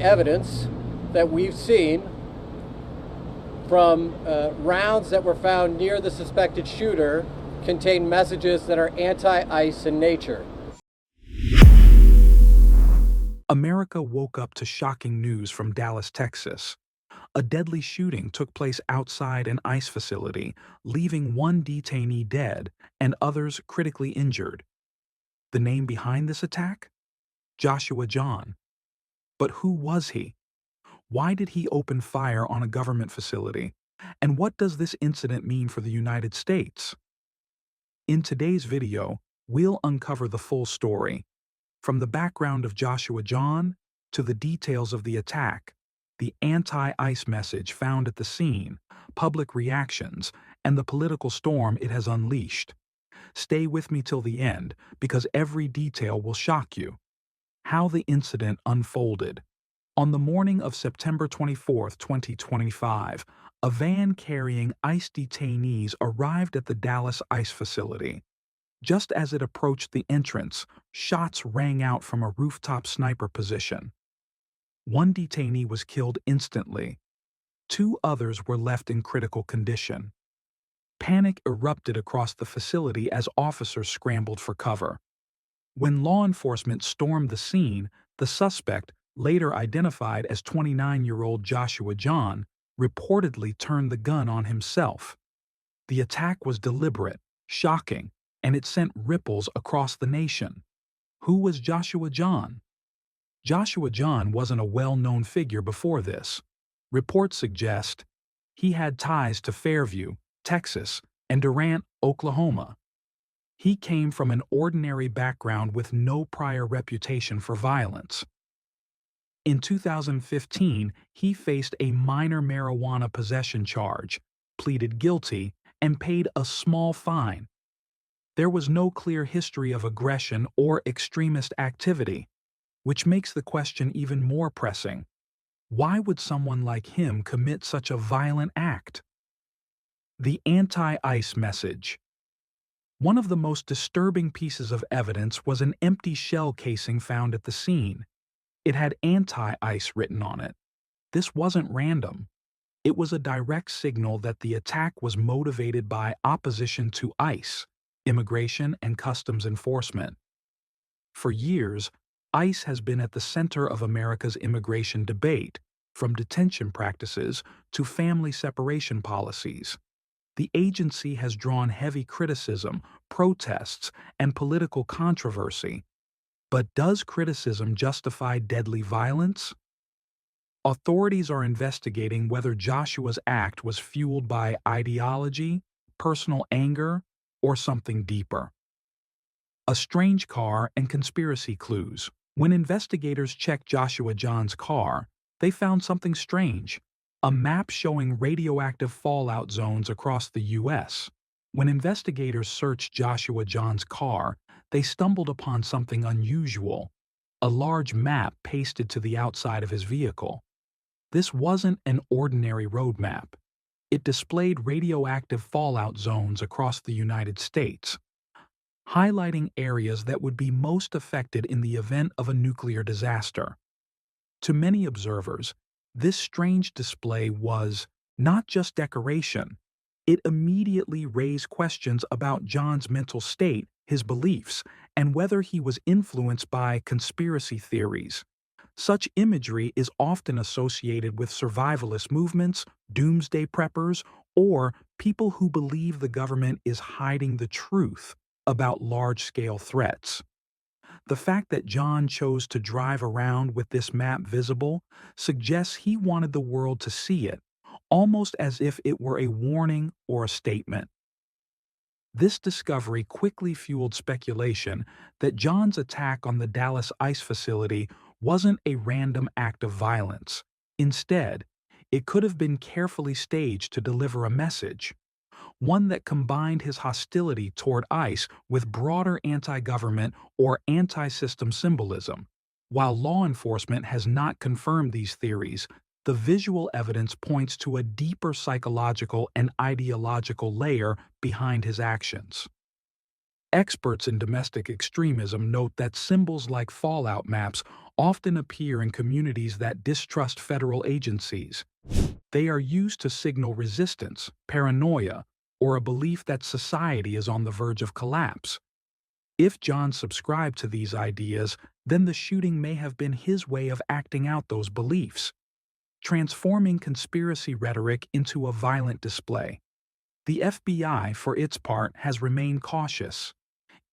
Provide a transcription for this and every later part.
the evidence that we've seen from rounds that were found near the suspected shooter contain messages that are anti-ICE in nature. America woke up to shocking news from Dallas, Texas. A deadly shooting took place outside an ICE facility, leaving one detainee dead and others critically injured. The name behind this attack? Joshua John. But who was he? Why did he open fire on a government facility? And what does this incident mean for the United States? In today's video, we'll uncover the full story. From the background of Joshua John to the details of the attack, the anti-ICE message found at the scene, public reactions, and the political storm it has unleashed. Stay with me till the end, because every detail will shock you. How the incident unfolded. On the morning of September 24, 2025, a van carrying ICE detainees arrived at the Dallas ICE facility. Just as it approached the entrance, shots rang out from a rooftop sniper position. One detainee was killed instantly. 2 others were left in critical condition. Panic erupted across the facility as officers scrambled for cover. When law enforcement stormed the scene, the suspect, later identified as 29-year-old Joshua John, reportedly turned the gun on himself. The attack was deliberate, shocking, and it sent ripples across the nation. Who was Joshua John? Joshua John wasn't a well-known figure before this. Reports suggest he had ties to Fairview, Texas, and Durant, Oklahoma. He came from an ordinary background with no prior reputation for violence. In 2015, he faced a minor marijuana possession charge, pleaded guilty, and paid a small fine. There was no clear history of aggression or extremist activity, which makes the question even more pressing. Why would someone like him commit such a violent act? The anti-ICE message. One of the most disturbing pieces of evidence was an empty shell casing found at the scene. It had anti-ICE written on it. This wasn't random. It was a direct signal that the attack was motivated by opposition to ICE, Immigration and Customs Enforcement. For years, ICE has been at the center of America's immigration debate, from detention practices to family separation policies. The agency has drawn heavy criticism, protests, and political controversy. But does criticism justify deadly violence? Authorities are investigating whether Joshua's act was fueled by ideology, personal anger, or something deeper. A strange car and conspiracy clues. When investigators checked Joshua John's car, they found something strange. A map showing radioactive fallout zones across the U.S. When investigators searched Joshua John's car, they stumbled upon something unusual, a large map pasted to the outside of his vehicle. This wasn't an ordinary road map. It displayed radioactive fallout zones across the United States, highlighting areas that would be most affected in the event of a nuclear disaster. To many observers, this strange display was not just decoration. It immediately raised questions about John's mental state, his beliefs, and whether he was influenced by conspiracy theories. Such imagery is often associated with survivalist movements, doomsday preppers, or people who believe the government is hiding the truth about large-scale threats. The fact that John chose to drive around with this map visible suggests he wanted the world to see it, almost as if it were a warning or a statement. This discovery quickly fueled speculation that John's attack on the Dallas ICE facility wasn't a random act of violence. Instead, it could have been carefully staged to deliver a message, one that combined his hostility toward ICE with broader anti-government or anti-system symbolism. While law enforcement has not confirmed these theories, the visual evidence points to a deeper psychological and ideological layer behind his actions. Experts in domestic extremism note that symbols like fallout maps often appear in communities that distrust federal agencies. They are used to signal resistance, paranoia, or a belief that society is on the verge of collapse. If John subscribed to these ideas, then the shooting may have been his way of acting out those beliefs, transforming conspiracy rhetoric into a violent display. The FBI, for its part, has remained cautious.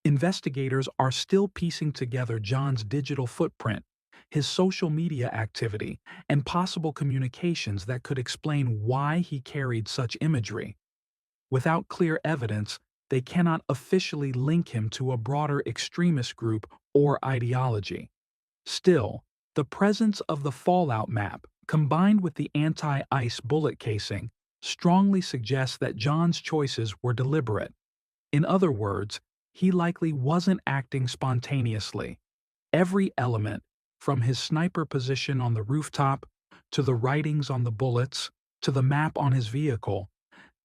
Investigators are still piecing together John's digital footprint, his social media activity, and possible communications that could explain why he carried such imagery. Without clear evidence, they cannot officially link him to a broader extremist group or ideology. Still, the presence of the fallout map, combined with the anti-ice bullet casing, strongly suggests that John's choices were deliberate. In other words, he likely wasn't acting spontaneously. Every element, from his sniper position on the rooftop, to the writings on the bullets, to the map on his vehicle,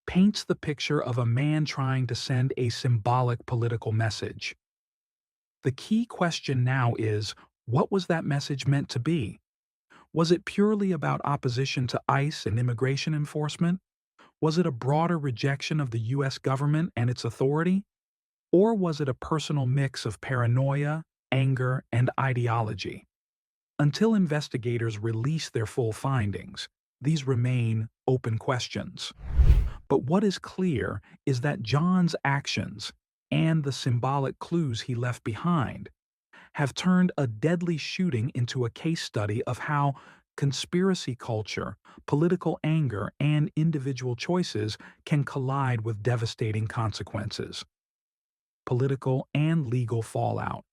paints the picture of a man trying to send a symbolic political message. The key question now is, what was that message meant to be? Was it purely about opposition to ICE and immigration enforcement? Was it a broader rejection of the U.S. government and its authority? Or was it a personal mix of paranoia, anger, and ideology? Until investigators release their full findings, these remain open questions. But what is clear is that John's actions and the symbolic clues he left behind have turned a deadly shooting into a case study of how conspiracy culture, political anger, and individual choices can collide with devastating consequences. Political and legal fallout.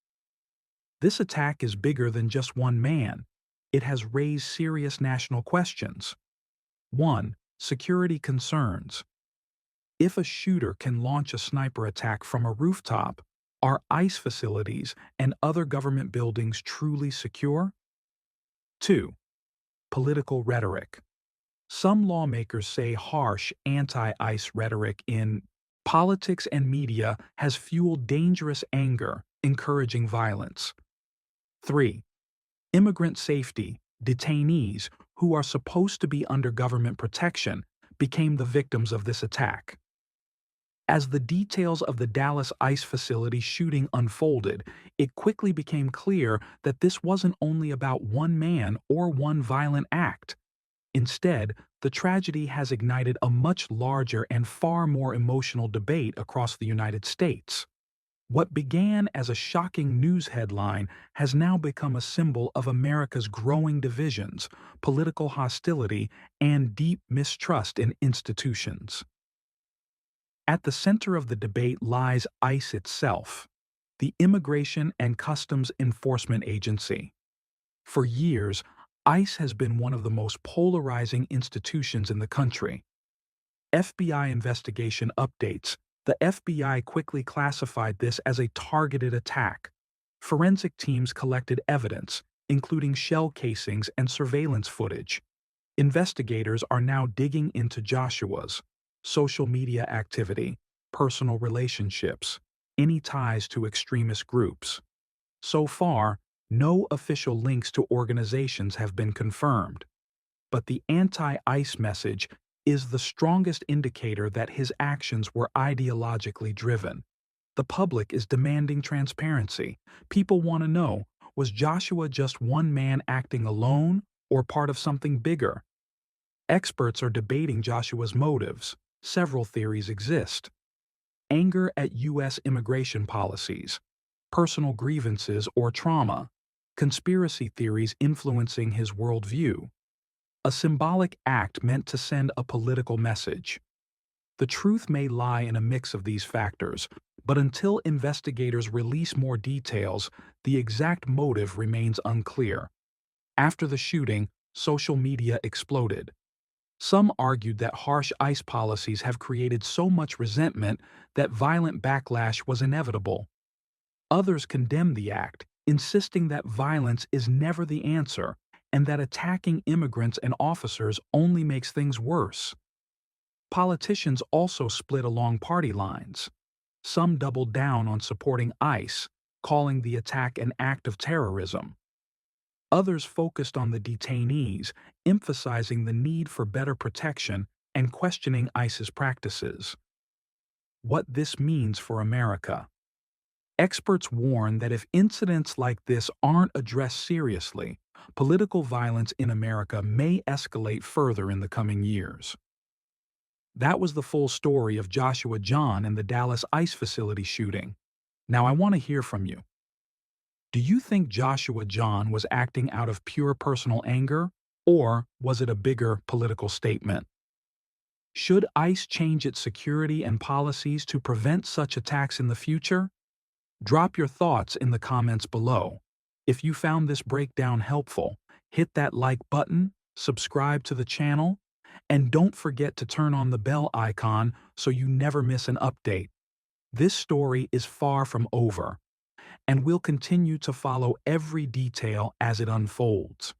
This attack is bigger than just one man. It has raised serious national questions. 1. Security concerns. If a shooter can launch a sniper attack from a rooftop, are ICE facilities and other government buildings truly secure? 2. Political rhetoric. Some lawmakers say harsh anti-ICE rhetoric in politics and media has fueled dangerous anger, encouraging violence. 3. Immigrant safety. Detainees, who are supposed to be under government protection, became the victims of this attack. As the details of the Dallas ICE facility shooting unfolded, it quickly became clear that this wasn't only about one man or one violent act. Instead, the tragedy has ignited a much larger and far more emotional debate across the United States. What began as a shocking news headline has now become a symbol of America's growing divisions, political hostility, and deep mistrust in institutions. At the center of the debate lies ICE itself, the Immigration and Customs Enforcement Agency. For years, ICE has been one of the most polarizing institutions in the country. FBI investigation updates. The FBI quickly classified this as a targeted attack. Forensic teams collected evidence, including shell casings and surveillance footage. Investigators are now digging into Joshua's social media activity, personal relationships, any ties to extremist groups. So far, no official links to organizations have been confirmed. But the anti-ICE message is the strongest indicator that his actions were ideologically driven. The public is demanding transparency. People want to know, was Joshua just one man acting alone or part of something bigger? Experts are debating Joshua's motives. Several theories exist. Anger at U.S. immigration policies, personal grievances or trauma, conspiracy theories influencing his worldview, a symbolic act meant to send a political message. The truth may lie in a mix of these factors, but until investigators release more details, the exact motive remains unclear. After the shooting, social media exploded. Some argued that harsh ICE policies have created so much resentment that violent backlash was inevitable. Others condemned the act, insisting that violence is never the answer and that attacking immigrants and officers only makes things worse. Politicians also split along party lines. Some doubled down on supporting ICE, calling the attack an act of terrorism. Others focused on the detainees, emphasizing the need for better protection and questioning ICE's practices. What this means for America. Experts warn that if incidents like this aren't addressed seriously, political violence in America may escalate further in the coming years. That was the full story of Joshua John and the Dallas ICE facility shooting. Now I want to hear from you. Do you think Joshua John was acting out of pure personal anger, or was it a bigger political statement? Should ICE change its security and policies to prevent such attacks in the future? Drop your thoughts in the comments below. If you found this breakdown helpful, hit that like button, subscribe to the channel, and don't forget to turn on the bell icon so you never miss an update. This story is far from over, and we'll continue to follow every detail as it unfolds.